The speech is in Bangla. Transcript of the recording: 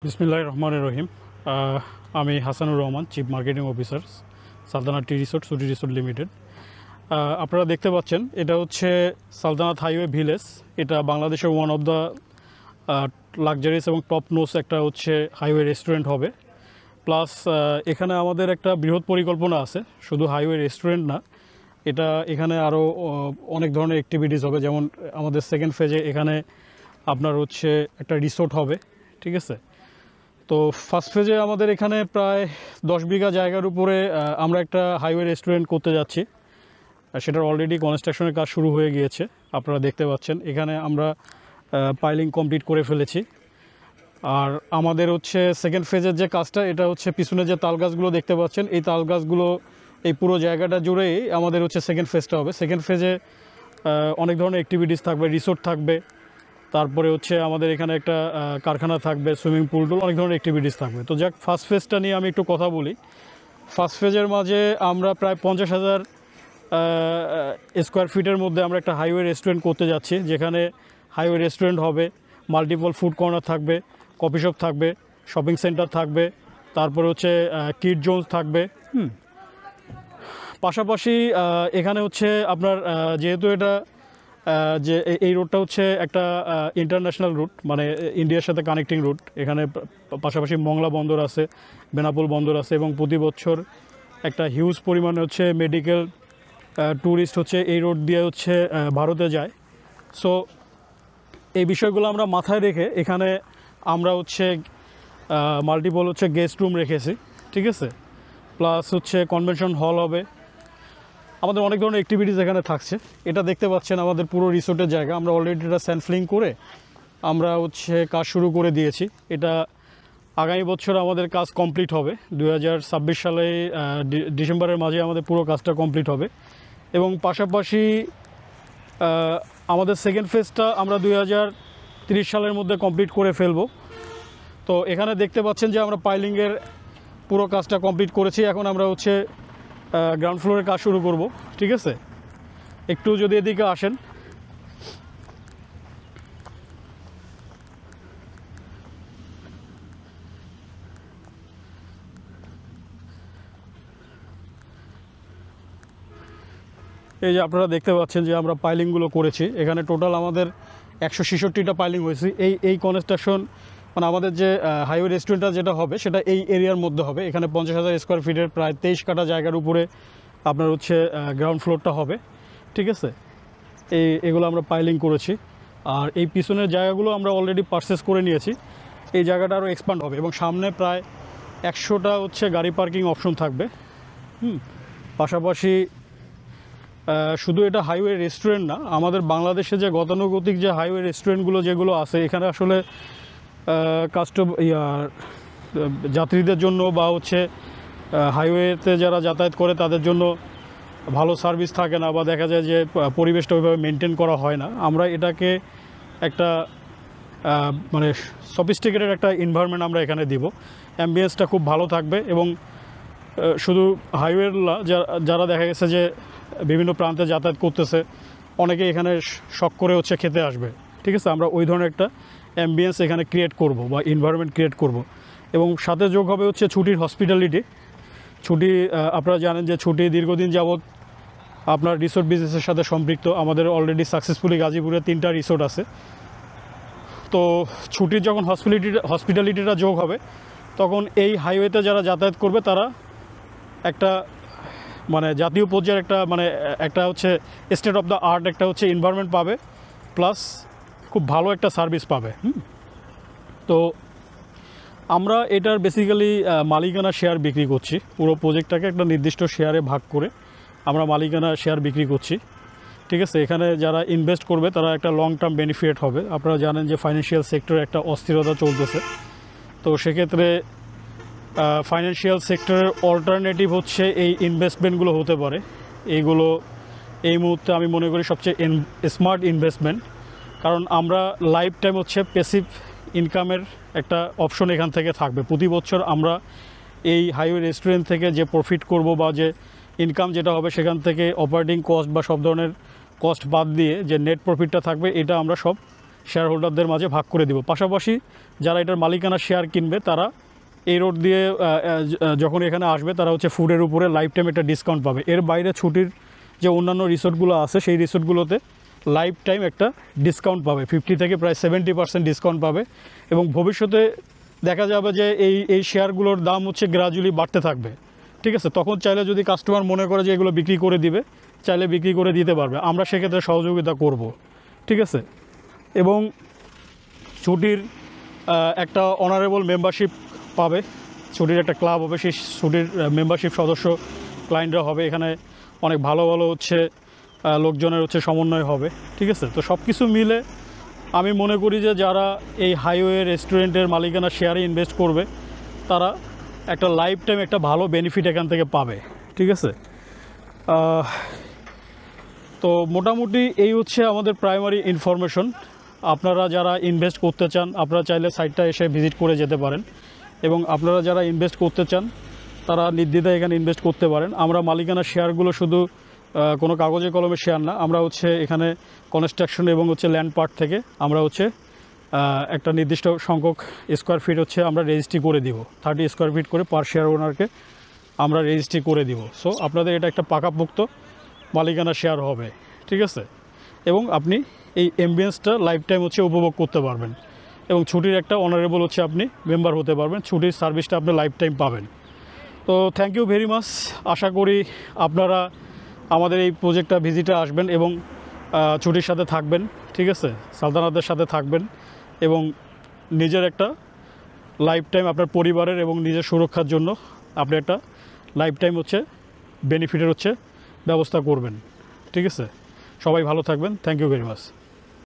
বিসমিল্লাহির রহমানির রহিম। আমি Hasanur Rahman, chief marketing officer, Saltanat tea resort সুটি রিসোর্ট লিমিটেড। আপনারা দেখতে পাচ্ছেন এটা হচ্ছে সালতানাত হাইওয়ে ভিলেজ। এটা বাংলাদেশের ওয়ান অফ দ্য লাক্সারিয়াস এবং টপ নোস একটা হচ্ছে হাইওয়ে রেস্টুরেন্ট হবে। প্লাস এখানে আমাদের একটা বৃহৎ পরিকল্পনা আছে, শুধু হাইওয়ে রেস্টুরেন্ট না, এখানে আরও অনেক ধরনের অ্যাক্টিভিটিস হবে। যেমন আমাদের সেকেন্ড ফেজে এখানে আপনার হচ্ছে একটা রিসোর্ট হবে, ঠিক আছে। তো ফার্স্ট ফেজে আমাদের এখানে প্রায় 10 বিঘা জায়গার উপরে আমরা একটা হাইওয়ে রেস্টুরেন্ট করতে যাচ্ছি। সেটার অলরেডি কনস্ট্রাকশনের কাজ শুরু হয়ে গিয়েছে, আপনারা দেখতে পাচ্ছেন। এখানে আমরা পাইলিং কমপ্লিট করে ফেলেছি। আর আমাদের হচ্ছে সেকেন্ড ফেজের যে কাজটা, এটা হচ্ছে পিছনে যে তাল গাছগুলো দেখতে পাচ্ছেন, এই তাল গাছগুলো এই পুরো জায়গাটা জুড়েই আমাদের হচ্ছে সেকেন্ড ফেজটা হবে। সেকেন্ড ফেজে অনেক ধরনের অ্যাক্টিভিটিস থাকবে, রিসোর্ট থাকবে, তারপরে হচ্ছে আমাদের এখানে একটা কারখানা থাকবে, সুইমিং পুল টুল, অনেক ধরনের অ্যাক্টিভিটিস থাকবে। তো যাক, ফার্স্ট ফেজটা নিয়ে আমি একটু কথা বলি। ফার্স্ট ফেজের মাঝে আমরা প্রায় 50,000 স্কোয়ার ফিটের মধ্যে আমরা একটা হাইওয়ে রেস্টুরেন্ট করতে যাচ্ছি, যেখানে হাইওয়ে রেস্টুরেন্ট হবে, মাল্টিপল ফুড কর্নার থাকবে, কফি শপ থাকবে, শপিং সেন্টার থাকবে, তারপরে হচ্ছে কিড জোনস থাকবে। পাশাপাশি এখানে হচ্ছে আপনার যেহেতু এটা যে এই রুটটা হচ্ছে একটা ইন্টারন্যাশনাল রুট, মানে ইন্ডিয়ার সাথে কানেক্টিং রুট। এখানে পাশাপাশি মংলা বন্দর আছে, বেনাপোল বন্দর আছে, এবং প্রতি বছর একটা হিউজ পরিমাণে হচ্ছে মেডিকেল ট্যুরিস্ট হচ্ছে এই রোড দিয়ে হচ্ছে ভারতে যায়। সো এই বিষয়গুলো আমরা মাথায় রেখে এখানে আমরা হচ্ছে মাল্টিপল হচ্ছে গেস্ট রুম রেখেছি, ঠিক আছে। প্লাস হচ্ছে কনভেনশন হল হবে। আমাদের অনেক ধরনের অ্যাক্টিভিটিস এখানে থাকছে। এটা দেখতে পাচ্ছেন আমাদের পুরো রিসোর্টের জায়গা। আমরা অলরেডি এটা স্যান্ডফ্লিং করে আমরা হচ্ছে কাজ শুরু করে দিয়েছি। এটা আগামী বছর আমাদের কাজ কমপ্লিট হবে। 2026 সালে ডিসেম্বরের মাঝে আমাদের পুরো কাজটা কমপ্লিট হবে। এবং পাশাপাশি আমাদের সেকেন্ড ফেজটা আমরা 2030 সালের মধ্যে কমপ্লিট করে ফেলব। তো এখানে দেখতে পাচ্ছেন যে আমরা পাইলিংয়ের পুরো কাজটা কমপ্লিট করেছি। এখন আমরা হচ্ছে গ্রাউন্ড ফ্লোরের কাজ শুরু করব, ঠিক আছে। একটু যদি এদিকে আসেন, এই যে আপনারা দেখতে পাচ্ছেন যে আমরা পাইলিংগুলো করেছি। এখানে টোটাল আমাদের 166টা পাইলিং হয়েছে। এই কনস্ট্রাকশন মানে আমাদের যে হাইওয়ে রেস্টুরেন্টটা যেটা হবে সেটা এই এরিয়ার মধ্যে হবে। এখানে 50,000 স্কোয়ার ফিটের প্রায় 23 কাঠা জায়গার উপরে আপনার হচ্ছে গ্রাউন্ড ফ্লোরটা হবে, ঠিক আছে। এগুলো আমরা পাইলিং করেছি। আর এই পিছনের জায়গাগুলো আমরা অলরেডি পারচেস করে নিয়েছি। এই জায়গাটা আরও এক্সপান্ড হবে এবং সামনে প্রায় 100টা হচ্ছে গাড়ি পার্কিং অপশন থাকবে। পাশাপাশি শুধু এটা হাইওয়ে রেস্টুরেন্ট না, আমাদের বাংলাদেশে যে গতানুগতিক যে হাইওয়ে রেস্টুরেন্টগুলো যেগুলো আছে, এখানে আসলে যাত্রীদের জন্য বা হচ্ছে হাইওয়েতে যারা যাতায়াত করে তাদের জন্য ভালো সার্ভিস থাকে না, বা দেখা যায় যে পরিবেশটা ওইভাবে মেনটেন করা হয় না। আমরা এটাকে একটা মানে সফিস্টিকেটেড একটা এনভায়রনমেন্ট আমরা এখানে দিব। অ্যাম্বিয়েন্সটা খুব ভালো থাকবে এবং শুধু হাইওয়ের যারা দেখা গেছে যে বিভিন্ন প্রান্তে যাতায়াত করতেছে, অনেকে এখানে শখ করে হচ্ছে খেতে আসবে, ঠিক আছে। আমরা ওই ধরনের একটা অ্যাম্বিয়েন্স এখানে ক্রিয়েট করব বা এনভায়রনমেন্ট ক্রিয়েট করব। এবং সাথে যোগ হবে হচ্ছে ছুটির হসপিটালিটি। ছুটি আপনারা জানেন যে ছুটি দীর্ঘদিন যাবৎ আপনার রিসোর্ট বিজনেসের সাথে সম্পৃক্ত। আমাদের অলরেডি সাকসেসফুলি গাজীপুরে 3টা রিসোর্ট আছে। তো ছুটির যখন হসপিটালিটিটা যোগ হবে, তখন এই হাইওয়েতে যারা যাতায়াত করবে তারা একটা মানে জাতীয় পর্যায়ের একটা হচ্ছে স্টেট অফ দ্য আর্ট একটা হচ্ছে এনভায়রনমেন্ট পাবে, প্লাস খুব ভালো একটা সার্ভিস পাবে। তো আমরা এটার বেসিক্যালি মালিকানা শেয়ার বিক্রি করছি। পুরো প্রজেক্টটাকে একটা নির্দিষ্ট শেয়ারে ভাগ করে আমরা মালিকানা শেয়ার বিক্রি করছি, ঠিক আছে। এখানে যারা ইনভেস্ট করবে তারা একটা লং টার্ম বেনিফিট হবে। আপনারা জানেন যে ফাইন্যান্সিয়াল সেক্টরে একটা অস্থিরতা চলতেছে। তো সেক্ষেত্রে ফাইন্যান্সিয়াল সেক্টরের অল্টারনেটিভ হচ্ছে এই ইনভেস্টমেন্টগুলো হতে পারে। এইগুলো এই মুহূর্তে আমি মনে করি সবচেয়ে স্মার্ট ইনভেস্টমেন্ট, কারণ আমরা লাইফ টাইম হচ্ছে প্যাসিভ ইনকামের একটা অপশন এখান থেকে থাকবে। প্রতি বছর আমরা এই হাইওয়ে রেস্টুরেন্ট থেকে যে প্রফিট করব বা যে ইনকাম যেটা হবে, সেখান থেকে অপারেটিং কস্ট বা সব ধরনের কস্ট বাদ দিয়ে যে নেট প্রফিটটা থাকবে, এটা আমরা সব শেয়ার হোল্ডারদের মাঝে ভাগ করে দিব। পাশাপাশি যারা এটার মালিকানা শেয়ার কিনবে তারা এই রোড দিয়ে যখন এখানে আসবে তারা হচ্ছে ফুডের উপরে লাইফ টাইম একটা ডিসকাউন্ট পাবে। এর বাইরে ছুটির যে অন্যান্য রিসোর্টগুলো আছে সেই রিসোর্টগুলোতে লাইফ টাইম একটা ডিসকাউন্ট পাবে, 50 থেকে প্রায় 70% ডিসকাউন্ট পাবে। এবং ভবিষ্যতে দেখা যাবে যে এই শেয়ারগুলোর দাম হচ্ছে গ্র্যাজুয়ালি বাড়তে থাকবে, ঠিক আছে। তখন চাইলে যদি কাস্টমার মনে করে যে এগুলো বিক্রি করে দিবে, চাইলে বিক্রি করে দিতে পারবে, আমরা সেক্ষেত্রে সহযোগিতা করব, ঠিক আছে। এবং ছুটির একটা অনারেবল মেম্বারশিপ পাবে, ছুটির একটা ক্লাব হবে, সেই ছুটির মেম্বারশিপ সদস্য ক্লায়েন্টরা হবে। এখানে অনেক ভালো ভালো হচ্ছে লোকজনের হচ্ছে সমন্বয় হবে, ঠিক আছে। তো সব কিছু মিলে আমি মনে করি যে যারা এই হাইওয়ে রেস্টুরেন্টের মালিকানা শেয়ারে ইনভেস্ট করবে তারা একটা লাইফ টাইম একটা ভালো বেনিফিট এখান থেকে পাবে, ঠিক আছে। তো মোটামুটি এই হচ্ছে আমাদের প্রাইমারি ইনফরমেশন। আপনারা যারা ইনভেস্ট করতে চান আপনারা চাইলে সাইটটা এসে ভিজিট করে যেতে পারেন, এবং আপনারা যারা ইনভেস্ট করতে চান তারা নির্দ্বিধায় এখানে ইনভেস্ট করতে পারেন। আমরা মালিকানা শেয়ারগুলো শুধু কোনো কাগজে কলমে শেয়ার না, আমরা হচ্ছে এখানে কনস্ট্রাকশন এবং হচ্ছে ল্যান্ড পার্ট থেকে আমরা হচ্ছে একটা নির্দিষ্ট সংখ্যক স্কোয়ার ফিট হচ্ছে আমরা রেজিস্ট্রি করে দিব, 30 স্কোয়ার ফিট করে পার শেয়ার ওনারকে আমরা রেজিস্ট্রি করে দিব। সো আপনাদের এটা একটা পাকাপোক্ত মালিকানা শেয়ার হবে, ঠিক আছে। এবং আপনি এই অ্যাম্বিয়েন্সটা লাইফ টাইম হচ্ছে উপভোগ করতে পারবেন, এবং ছুটির একটা অনারেবল হচ্ছে আপনি মেম্বার হতে পারবেন, ছুটির সার্ভিসটা আপনি লাইফ টাইম পাবেন। তো থ্যাংক ইউ ভেরি মাচ। আশা করি আপনারা আমাদের এই প্রজেক্টটা ভিজিটে আসবেন এবং ছুটির সাথে থাকবেন, ঠিক আছে, সালতানাতের সাথে থাকবেন, এবং নিজের একটা লাইফ টাইম আপনার পরিবারের এবং নিজের সুরক্ষার জন্য আপনি একটা লাইফ টাইম হচ্ছে বেনিফিটের হচ্ছে ব্যবস্থা করবেন, ঠিক আছে। সবাই ভালো থাকবেন। Thank you very much.